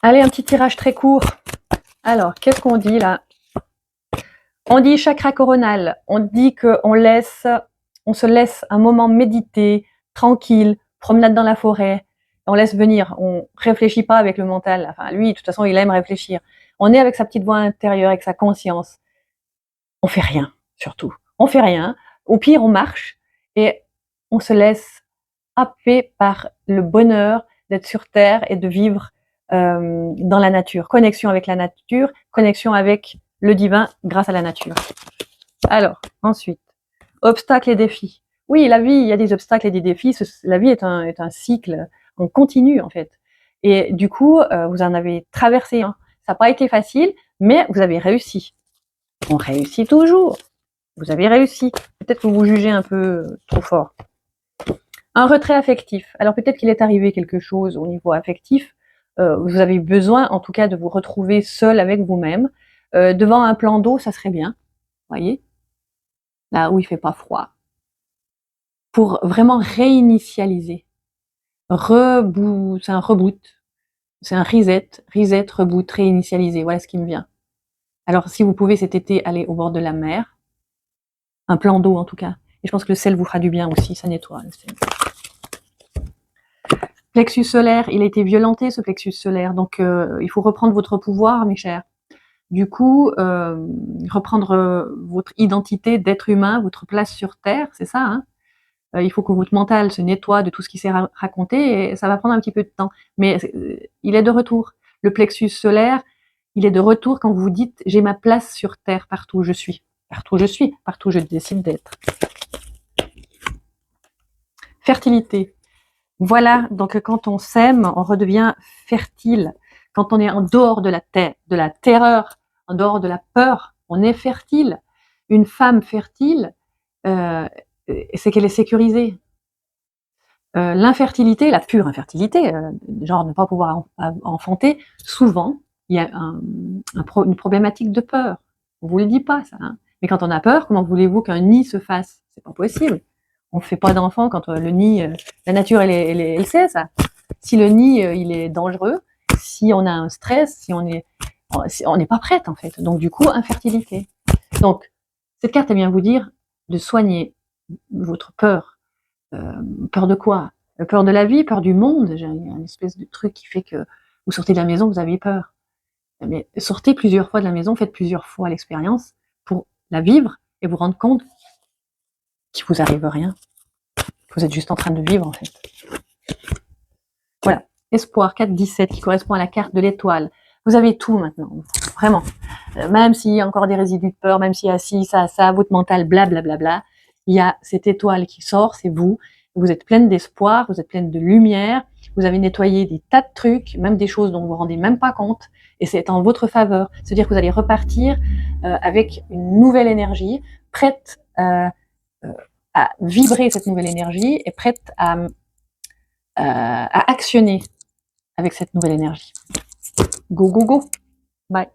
Allez, un petit tirage très court. Alors, qu'est-ce qu'on dit là? On dit chakra coronal. On dit qu'on se laisse un moment méditer, tranquille, promenade dans la forêt. On laisse venir. On réfléchit pas avec le mental. Enfin, lui, de toute façon, il aime réfléchir. On est avec sa petite voix intérieure, avec sa conscience. On fait rien, surtout. On fait rien. Au pire, on marche et on se laisse happer par le bonheur d'être sur Terre et de vivre dans la nature. Connexion avec la nature, connexion avec le divin grâce à la nature. Alors, ensuite, obstacles et défis. Oui, la vie, il y a des obstacles et des défis. La vie est un cycle, on continue en fait. Et du coup, vous en avez traversé un. Ça n'a pas été facile, mais vous avez réussi. On réussit toujours. Vous avez réussi. Peut-être que vous vous jugez un peu trop fort. Un retrait affectif. Alors peut-être qu'il est arrivé quelque chose au niveau affectif. Vous avez besoin, en tout cas, de vous retrouver seul avec vous-même. Devant un plan d'eau, ça serait bien. Voyez, là où il fait pas froid. Pour vraiment réinitialiser. C'est un reboot. C'est un reset, reboot, réinitialiser. Voilà ce qui me vient. Alors si vous pouvez cet été aller au bord de la mer, un plan d'eau en tout cas. Et je pense que le sel vous fera du bien aussi, ça nettoie le sel. Plexus solaire, il a été violenté ce plexus solaire, donc il faut reprendre votre pouvoir, mes chers. Du coup, reprendre votre identité d'être humain, votre place sur Terre, c'est ça, hein. Il faut que votre mental se nettoie de tout ce qui s'est raconté, et ça va prendre un petit peu de temps. Mais il est de retour. Le plexus solaire, il est de retour quand vous vous dites « j'ai ma place sur Terre, partout où je suis ». Partout où je suis, partout où je décide d'être. Fertilité. Voilà, donc quand on s'aime, on redevient fertile. Quand on est en dehors de la terreur, en dehors de la peur, on est fertile. Une femme fertile, c'est qu'elle est sécurisée. L'infertilité, la pure infertilité, genre ne pas pouvoir enfanter, souvent, il y a une problématique de peur. On vous le dit pas, ça. Hein. Mais quand on a peur, comment voulez-vous qu'un nid se fasse? C'est pas possible. On fait pas d'enfant quand le nid, la nature, elle sait ça. Si le nid, il est dangereux, si on a un stress, si on n'est pas prête en fait. Donc du coup, infertilité. Donc cette carte, elle vient vous dire de soigner votre peur. Peur de quoi? Peur de la vie, peur du monde. J'ai une espèce de truc qui fait que vous sortez de la maison, vous avez peur. Mais sortez plusieurs fois de la maison, faites plusieurs fois l'expérience pour la vivre et vous rendre compte qu'il vous arrive rien. Vous êtes juste en train de vivre en fait. Voilà. Espoir 4-17 qui correspond à la carte de l'étoile. Vous avez tout maintenant, vraiment. Même s'il y a encore des résidus de peur, même s'il y a ci, ça, votre mental, blablabla, il y a cette étoile qui sort, c'est vous. Vous êtes pleine d'espoir, vous êtes pleine de lumière, vous avez nettoyé des tas de trucs, même des choses dont vous vous rendez même pas compte, et c'est en votre faveur. C'est-à-dire que vous allez repartir avec une nouvelle énergie, prête à vibrer cette nouvelle énergie et prête à actionner avec cette nouvelle énergie. Go, go, go. Bye.